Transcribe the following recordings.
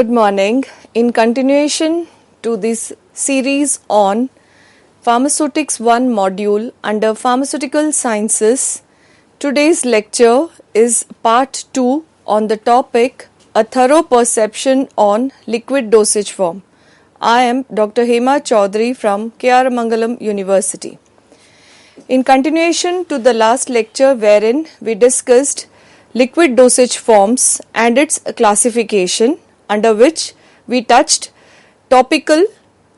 Good morning. In continuation to this series on Pharmaceutics 1 module under Pharmaceutical Sciences, today's lecture is part 2 on the topic A Thorough Perception on Liquid Dosage Form. I am Dr. Hema Chaudhary from K.R. Mangalam University. In continuation to the last lecture wherein we discussed liquid dosage forms and its classification, under which we touched topical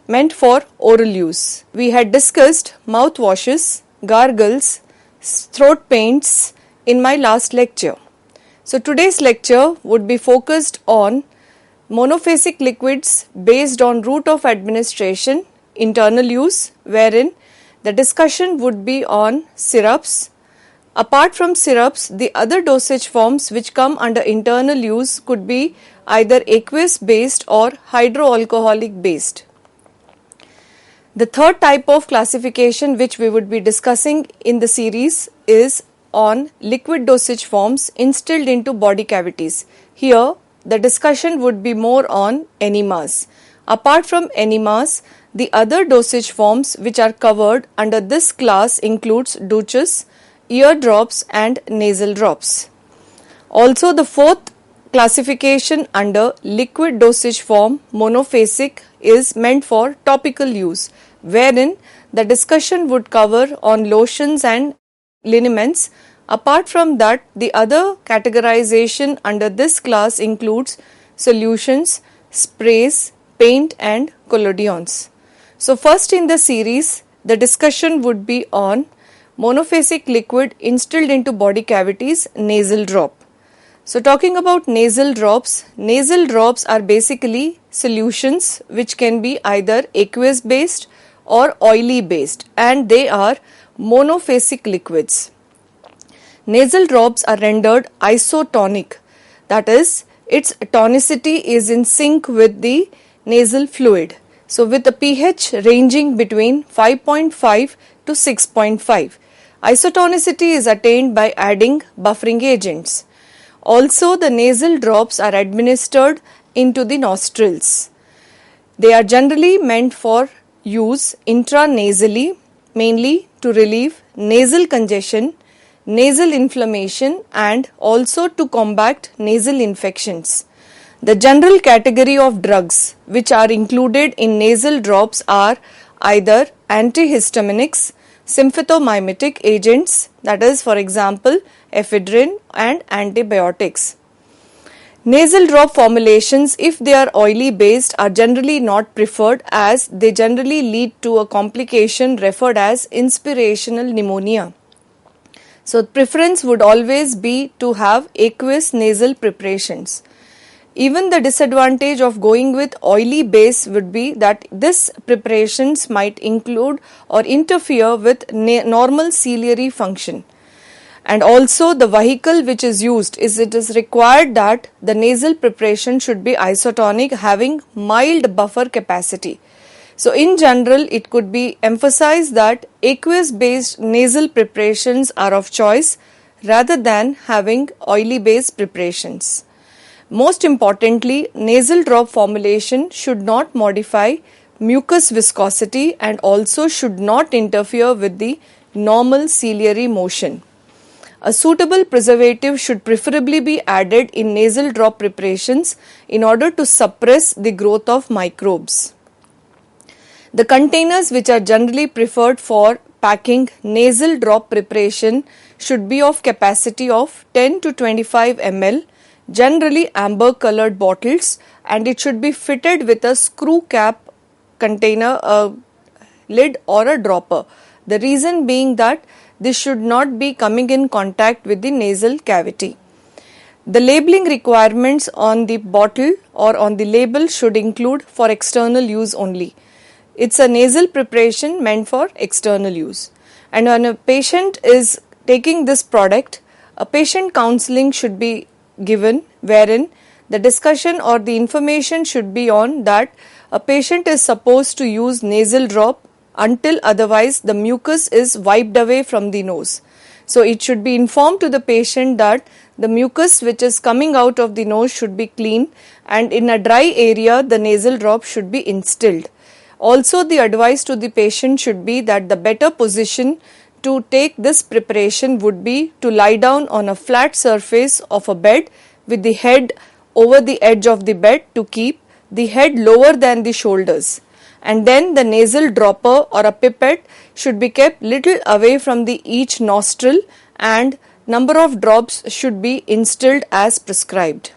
meant for oral use. We had discussed mouthwashes, gargles, throat paints in my last lecture. So today's lecture would be focused on monophasic liquids based on route of administration, internal use, wherein the discussion would be on syrups. Apart from syrups, the other dosage forms which come under internal use could be either aqueous based or hydroalcoholic based. The third type of classification which we would be discussing in the series is on liquid dosage forms instilled into body cavities. Here, the discussion would be more on enemas. Apart from enemas, the other dosage forms which are covered under this class includes douches, ear drops and nasal drops. Also, the fourth classification under liquid dosage form monophasic is meant for topical use, wherein the discussion would cover on lotions and liniments. Apart from that, the other categorization under this class includes solutions, sprays, paint and collodions. So first in the series, the discussion would be on monophasic liquid instilled into body cavities, nasal drop. So talking about nasal drops are basically solutions which can be either aqueous based or oily based, and they are monophasic liquids. Nasal drops are rendered isotonic, that is, its tonicity is in sync with the nasal fluid. So with a pH ranging between 5.5 to 6.5. Isotonicity is attained by adding buffering agents. Also, the nasal drops are administered into the nostrils. They are generally meant for use intranasally, mainly to relieve nasal congestion, nasal inflammation and also to combat nasal infections. The general category of drugs which are included in nasal drops are either antihistaminics, sympathomimetic agents, that is, for example, ephedrine and antibiotics. Nasal drop formulations, if they are oily based, are generally not preferred as they generally lead to a complication referred as inspirational pneumonia. So preference would always be to have aqueous nasal preparations. Even the disadvantage of going with oily base would be that this preparations might include or interfere with normal ciliary function. And also the vehicle which is used it is required that the nasal preparation should be isotonic, having mild buffer capacity. So in general, it could be emphasized that aqueous based nasal preparations are of choice rather than having oily based preparations. Most importantly, nasal drop formulation should not modify mucus viscosity and also should not interfere with the normal ciliary motion. A suitable preservative should preferably be added in nasal drop preparations in order to suppress the growth of microbes. The containers which are generally preferred for packing nasal drop preparation should be of capacity of 10 to 25 ml, generally amber colored bottles, and it should be fitted with a screw cap container, a lid or a dropper. The reason being that this should not be coming in contact with the nasal cavity. The labeling requirements on the bottle or on the label should include for external use only. It's a nasal preparation meant for external use. And when a patient is taking this product, a patient counseling should be given wherein the discussion or the information should be on that a patient is supposed to use nasal drop until otherwise the mucus is wiped away from the nose. So it should be informed to the patient that the mucus which is coming out of the nose should be clean, and in a dry area the nasal drop should be instilled. Also, the advice to the patient should be that the better position to take this preparation would be to lie down on a flat surface of a bed with the head over the edge of the bed to keep the head lower than the shoulders, and then the nasal dropper or a pipette should be kept little away from the each nostril, and number of drops should be instilled as prescribed.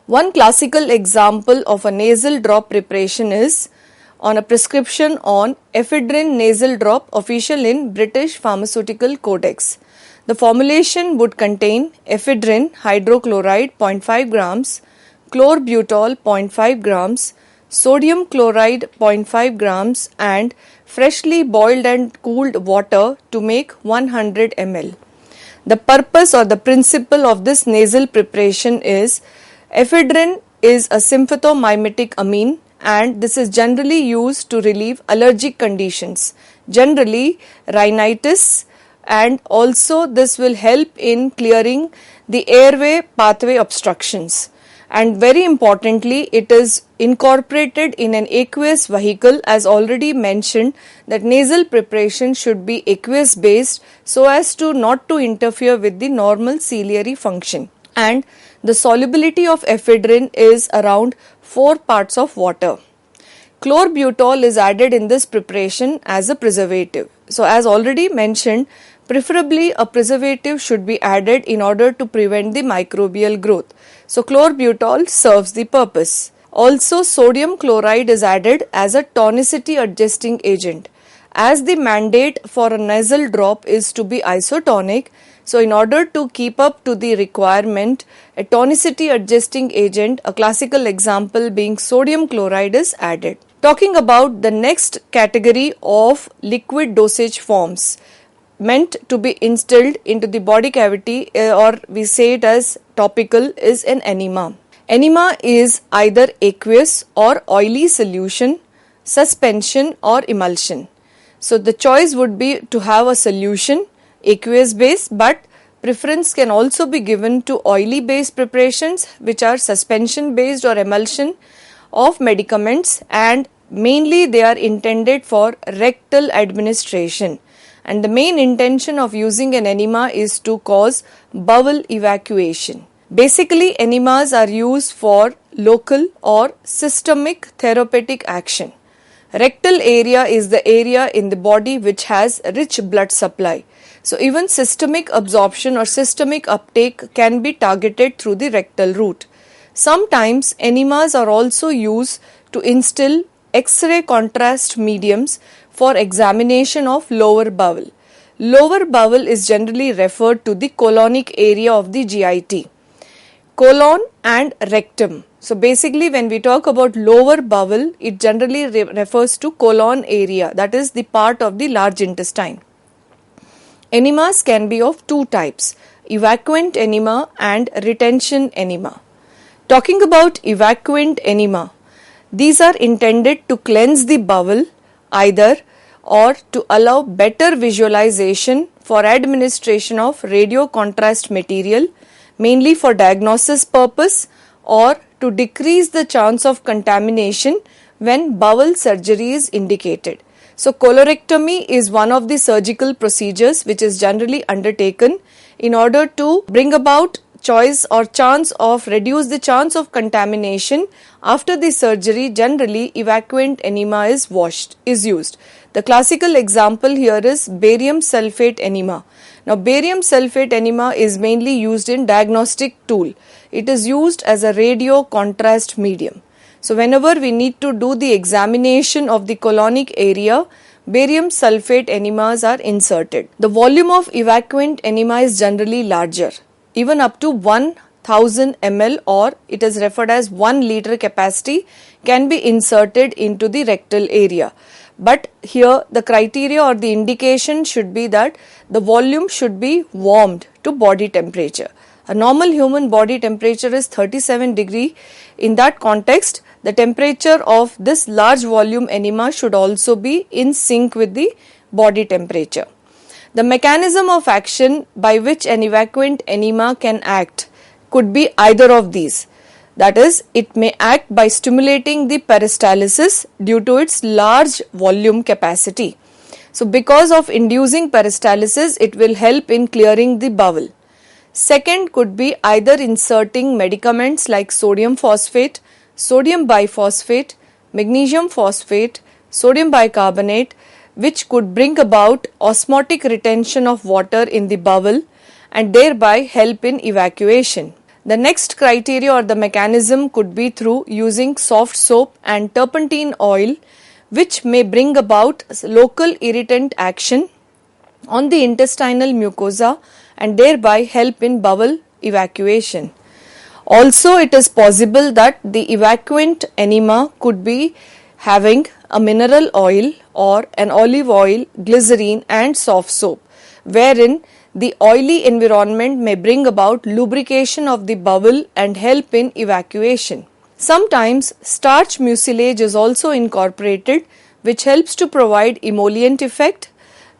One classical example of a nasal drop preparation is on a prescription on ephedrine nasal drop official in British Pharmaceutical Codex. The formulation would contain ephedrine hydrochloride 0.5 grams, chlorbutal 0.5 grams, sodium chloride 0.5 grams and freshly boiled and cooled water to make 100 ml. The purpose or the principle of this nasal preparation is ephedrine is a sympathomimetic amine, and this is generally used to relieve allergic conditions, generally rhinitis, and also this will help in clearing the airway pathway obstructions. And very importantly, it is incorporated in an aqueous vehicle, as already mentioned that nasal preparation should be aqueous based so as to not to interfere with the normal ciliary function. And the solubility of ephedrine is around 4 parts of water. Chlorbutal is added in this preparation as a preservative. So as already mentioned, preferably a preservative should be added in order to prevent the microbial growth. So chlorbutal serves the purpose. Also, sodium chloride is added as a tonicity adjusting agent. As the mandate for a nasal drop is to be isotonic, so in order to keep up to the requirement, a tonicity adjusting agent, a classical example being sodium chloride, is added. Talking about the next category of liquid dosage forms meant to be instilled into the body cavity, or we say it as topical, is an enema. Enema is either aqueous or oily solution, suspension or emulsion. So the choice would be to have a solution aqueous base, but preference can also be given to oily based preparations which are suspension based or emulsion of medicaments, and mainly they are intended for rectal administration. And the main intention of using an enema is to cause bowel evacuation. Basically, enemas are used for local or systemic therapeutic action. Rectal area is the area in the body which has rich blood supply. So even systemic absorption or systemic uptake can be targeted through the rectal route. Sometimes enemas are also used to instill X-ray contrast mediums for examination of lower bowel. Lower bowel is generally referred to the colonic area of the GIT. Colon and rectum. So basically when we talk about lower bowel, it generally refers to colon area, that is the part of the large intestine. Enemas can be of two types, evacuant enema and retention enema. Talking about evacuant enema, these are intended to cleanse the bowel either or to allow better visualization for administration of radio contrast material, mainly for diagnosis purpose, or to decrease the chance of contamination when bowel surgery is indicated. So colorectomy is one of the surgical procedures which is generally undertaken in order to bring about choice or chance of reduce the chance of contamination. After the surgery, generally evacuant enema is used. The classical example here is barium sulfate enema. Now barium sulfate enema is mainly used in diagnostic tool. It is used as a radio contrast medium. So whenever we need to do the examination of the colonic area, barium sulfate enemas are inserted. The volume of evacuant enema is generally larger, even up to 1000 ml, or it is referred as 1 liter capacity can be inserted into the rectal area. But here the criteria or the indication should be that the volume should be warmed to body temperature. A normal human body temperature is 37 degree. In that context, the temperature of this large volume enema should also be in sync with the body temperature. The mechanism of action by which an evacuant enema can act could be either of these. That is, it may act by stimulating the peristalsis due to its large volume capacity. So, because of inducing peristalsis, it will help in clearing the bowel. Second could be either inserting medicaments like sodium phosphate, sodium biphosphate, magnesium phosphate, sodium bicarbonate, which could bring about osmotic retention of water in the bowel and thereby help in evacuation. The next criteria or the mechanism could be through using soft soap and turpentine oil, which may bring about local irritant action on the intestinal mucosa and thereby help in bowel evacuation. Also, it is possible that the evacuant enema could be having a mineral oil or an olive oil, glycerine and soft soap, wherein the oily environment may bring about lubrication of the bowel and help in evacuation. Sometimes starch mucilage is also incorporated, which helps to provide emollient effect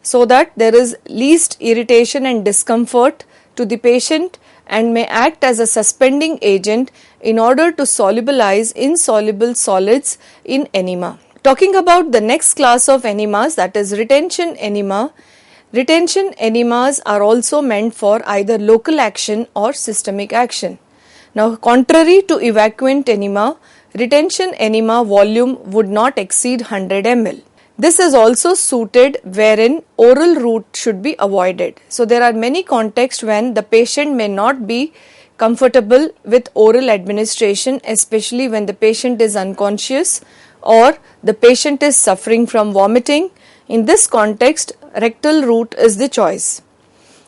so that there is least irritation and discomfort to the patient and may act as a suspending agent in order to solubilize insoluble solids in enema. Talking about the next class of enemas, that is retention enema. Retention enemas are also meant for either local action or systemic action. Now, contrary to evacuant enema, retention enema volume would not exceed 100 ml. This is also suited wherein oral route should be avoided. So, there are many contexts when the patient may not be comfortable with oral administration, especially when the patient is unconscious or the patient is suffering from vomiting. In this context, rectal route is the choice.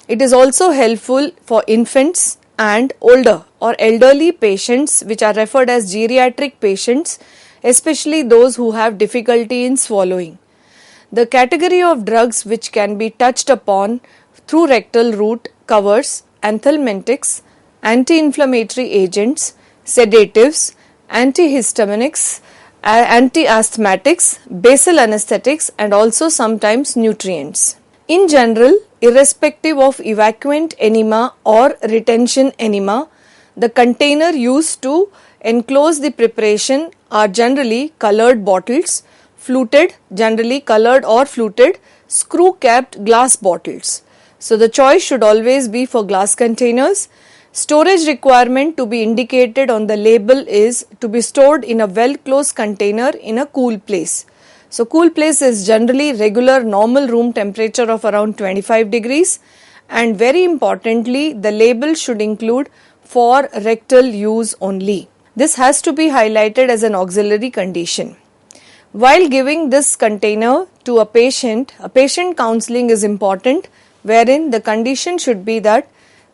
It is also helpful for infants and older or elderly patients, which are referred as geriatric patients, especially those who have difficulty in swallowing. The category of drugs which can be touched upon through rectal route covers anthelmintics, anti-inflammatory agents, sedatives, antihistaminics, anti-asthmatics, basal anesthetics and also sometimes nutrients. In general, irrespective of evacuant enema or retention enema, the container used to enclose the preparation are generally colored bottles, fluted, generally colored or fluted, screw-capped glass bottles. So, the choice should always be for glass containers. Storage requirement to be indicated on the label is to be stored in a well-closed container in a cool place. So, cool place is generally regular normal room temperature of around 25 degrees, and very importantly, the label should include for rectal use only. This has to be highlighted as an auxiliary condition. While giving this container to a patient counseling is important, wherein the condition should be that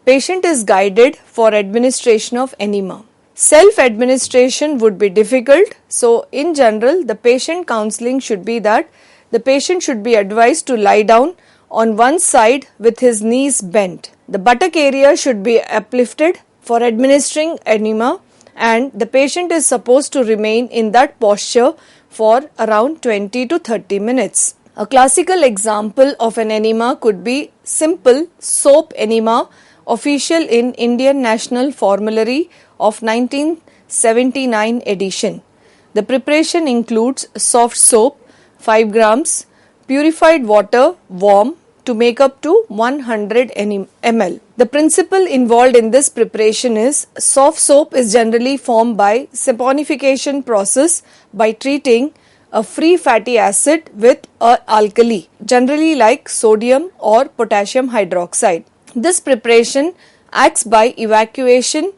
patient is guided for administration of enema. Self-administration would be difficult, so in general the patient counseling should be that the patient should be advised to lie down on one side with his knees bent. The buttock area should be uplifted for administering enema, and the patient is supposed to remain in that posture for around 20 to 30 minutes. A classical example of an enema could be simple soap enema, official in Indian National Formulary of 1979 edition. The preparation includes soft soap 5 grams, purified water warm to make up to 100 ml. The principle involved in this preparation is soft soap is generally formed by saponification process by treating a free fatty acid with an alkali, generally like sodium or potassium hydroxide. This preparation acts by evacuation.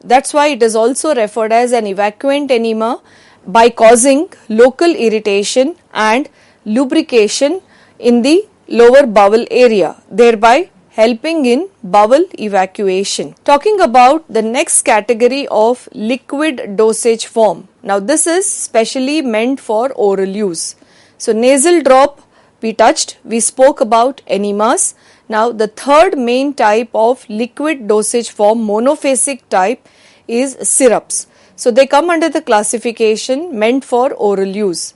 That's why it is also referred as an evacuant enema, by causing local irritation and lubrication in the lower bowel area, thereby helping in bowel evacuation. Talking about the next category of liquid dosage form. Now this is specially meant for oral use. So nasal drop we touched, we spoke about enemas. Now the third main type of liquid dosage form, monophasic type, is syrups. So they come under the classification meant for oral use.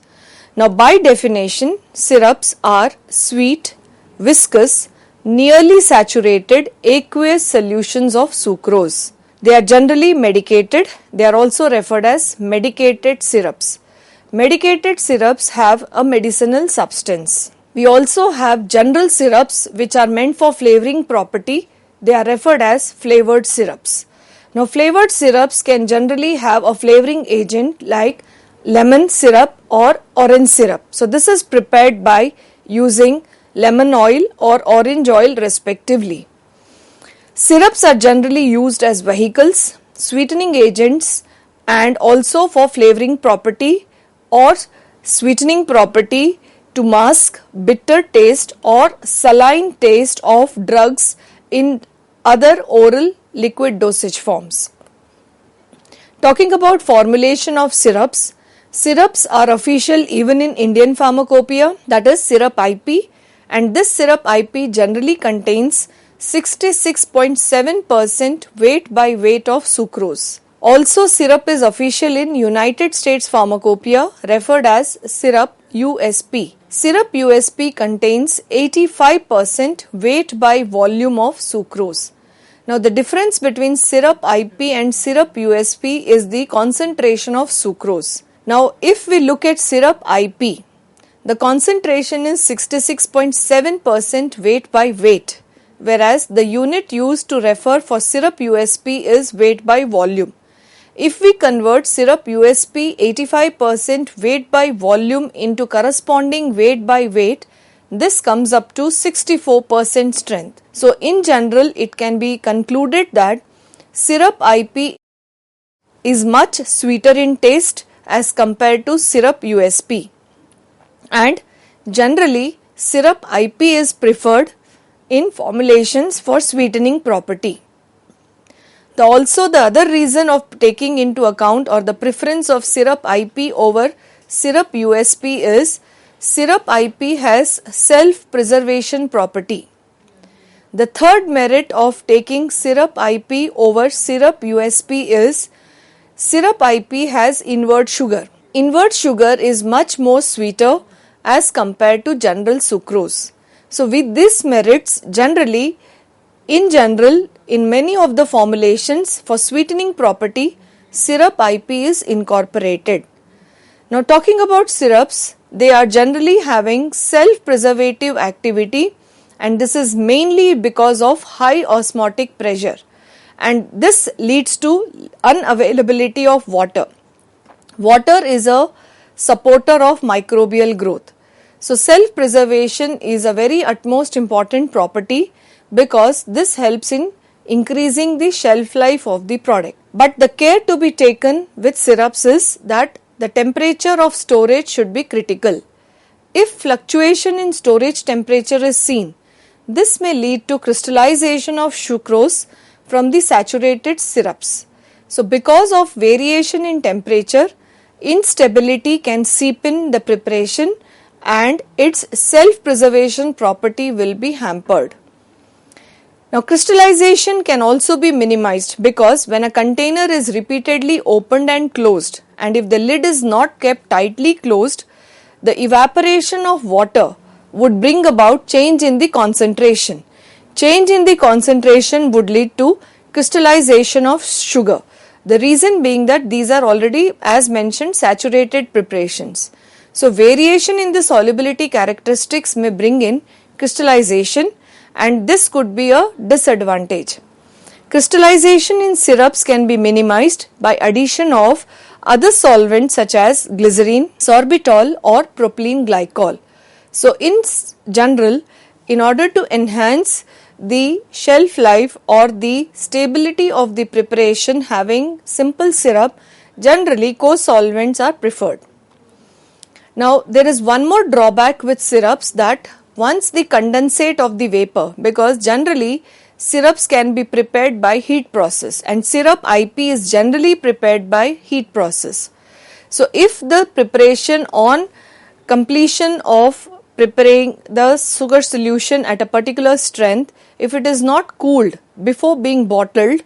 Now by definition, syrups are sweet, viscous, nearly saturated aqueous solutions of sucrose. They are generally medicated. They are also referred as medicated syrups. Medicated syrups have a medicinal substance. We also have general syrups which are meant for flavoring property. They are referred as flavored syrups. Now, flavored syrups can generally have a flavoring agent like lemon syrup or orange syrup. So, this is prepared by using lemon oil or orange oil respectively. Syrups are generally used as vehicles, sweetening agents, and also for flavoring property or sweetening property to mask bitter taste or saline taste of drugs in other oral liquid dosage forms. Talking about formulation of syrups, syrups are official even in Indian pharmacopoeia, that is syrup IP, and this syrup IP generally contains 66.7% weight by weight of sucrose. Also, syrup is official in United States Pharmacopoeia referred as syrup USP. Syrup USP contains 85% weight by volume of sucrose. Now, the difference between syrup IP and syrup USP is the concentration of sucrose. Now, if we look at syrup IP, the concentration is 66.7% weight by weight, whereas the unit used to refer for syrup USP is weight by volume. If we convert syrup USP 85% weight by volume into corresponding weight by weight, this comes up to 64% strength. So, in general, it can be concluded that syrup IP is much sweeter in taste as compared to syrup USP. And generally, syrup IP is preferred in formulations for sweetening property. Also, the other reason of taking into account or the preference of syrup IP over syrup USP is syrup IP has self-preservation property. The third merit of taking syrup IP over syrup USP is syrup IP has invert sugar. Invert sugar is much more sweeter as compared to general sucrose. So, with these merits, in many of the formulations for sweetening property, syrup IP is incorporated. Now, talking about syrups, they are generally having self-preservative activity, and this is mainly because of high osmotic pressure, and this leads to unavailability of water. Water is a supporter of microbial growth. So, self-preservation is a very utmost important property because this helps in increasing the shelf life of the product. But the care to be taken with syrups is that the temperature of storage should be critical. If fluctuation in storage temperature is seen, this may lead to crystallization of sucrose from the saturated syrups. So, because of variation in temperature, instability can seep in the preparation and its self-preservation property will be hampered. Now, crystallization can also be minimized because when a container is repeatedly opened and closed, and if the lid is not kept tightly closed, the evaporation of water would bring about change in the concentration. Change in the concentration would lead to crystallization of sugar. The reason being that these are already, as mentioned, saturated preparations. So, variation in the solubility characteristics may bring in crystallization, and this could be a disadvantage. Crystallization in syrups can be minimized by addition of other solvents such as glycerine, sorbitol or propylene glycol. So, in general, in order to enhance the shelf life or the stability of the preparation having simple syrup, generally co-solvents are preferred. Now, there is one more drawback with syrups, that once the condensate of the vapor, because generally syrups can be prepared by heat process and syrup IP is generally prepared by heat process. So, if the preparation on completion of preparing the sugar solution at a particular strength, if it is not cooled before being bottled,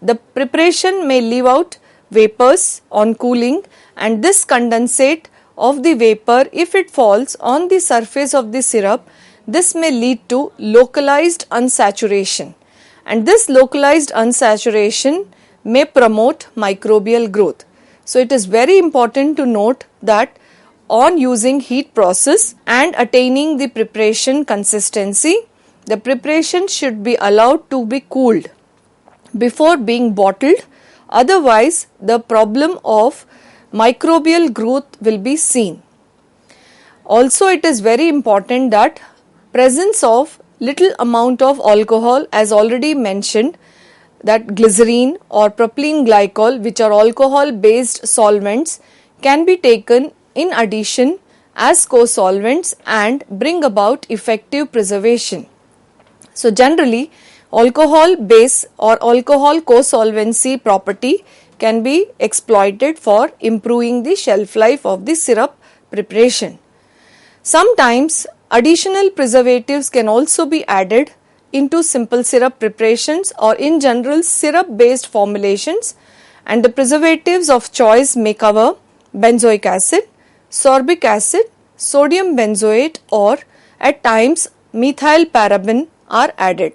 the preparation may leave out vapors on cooling, and this condensate of the vapor, if it falls on the surface of the syrup, this may lead to localized unsaturation, and this localized unsaturation may promote microbial growth. So it is very important to note that on using heat process and attaining the preparation consistency, the preparation should be allowed to be cooled before being bottled, otherwise the problem of microbial growth will be seen. Also, it is very important that presence of little amount of alcohol, as already mentioned, that glycerine or propylene glycol, which are alcohol based solvents, can be taken in addition as co-solvents and bring about effective preservation. So generally, alcohol base or alcohol co-solvency property can be exploited for improving the shelf life of the syrup preparation. Sometimes additional preservatives can also be added into simple syrup preparations or in general syrup based formulations, and the preservatives of choice may cover benzoic acid, sorbic acid, sodium benzoate, or at times methyl paraben are added.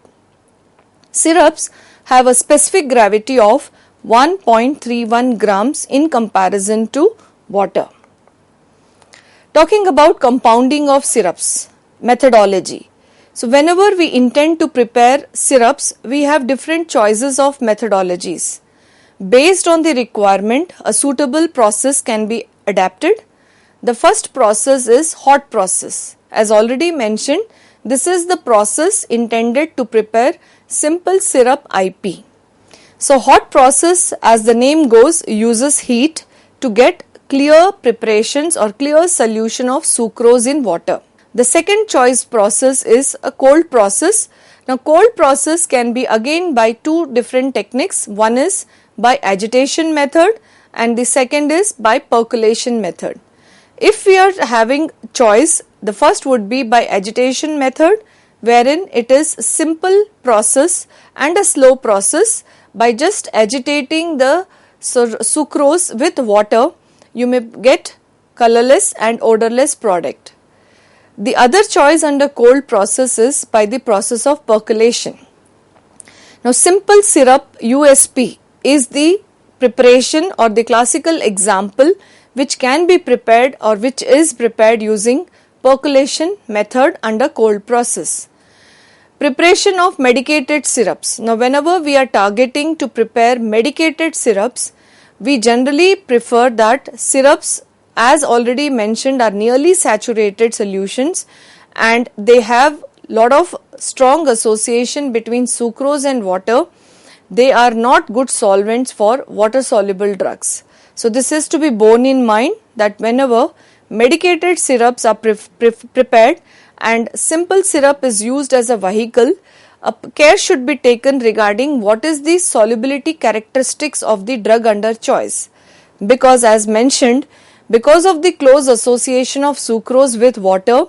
Syrups have a specific gravity of 1.31 grams in comparison to water. Talking about compounding of syrups, methodology. So whenever we intend to prepare syrups, we have different choices of methodologies. Based on the requirement, a suitable process can be adapted. The first process is hot process. As already mentioned, this is the process intended to prepare simple syrup IP. So hot process, as the name goes, uses heat to get clear preparations or clear solution of sucrose in water. The second choice process is a cold process. Now cold process can be again by two different techniques. One is by agitation method and the second is by percolation method. If we are having choice, the first would be by agitation method, wherein it is simple process and a slow process. By just agitating the sucrose with water, you may get colorless and odorless product. The other choice under cold process is by the process of percolation. Now simple syrup USP is the preparation or the classical example which can be prepared or which is prepared using percolation method under cold process. Preparation of medicated syrups. Now whenever we are targeting to prepare medicated syrups, we generally prefer that syrups, as already mentioned, are nearly saturated solutions and they have lot of strong association between sucrose and water. They are not good solvents for water soluble drugs. So this is to be borne in mind that whenever medicated syrups are prepared and simple syrup is used as a vehicle, care should be taken regarding what is the solubility characteristics of the drug under choice. Because as mentioned, because of the close association of sucrose with water,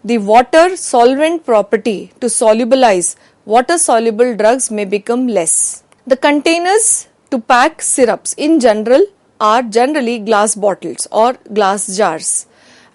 the water solvent property to solubilize water soluble drugs may become less. The containers to pack syrups in general are generally glass bottles or glass jars.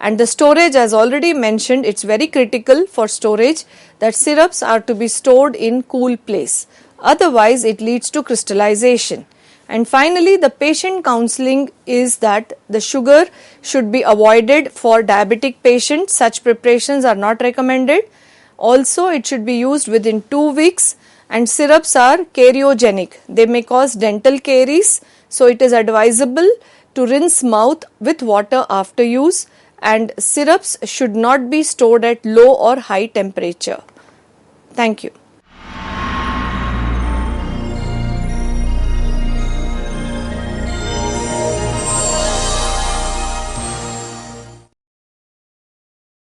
And the storage, as already mentioned, it's very critical for storage that syrups are to be stored in cool place. Otherwise, it leads to crystallization. And finally, the patient counseling is that the sugar should be avoided for diabetic patients. Such preparations are not recommended. Also, it should be used within 2 weeks, and syrups are cariogenic. They may cause dental caries. So, it is advisable to rinse mouth with water after use, and syrups should not be stored at low or high temperature. Thank you.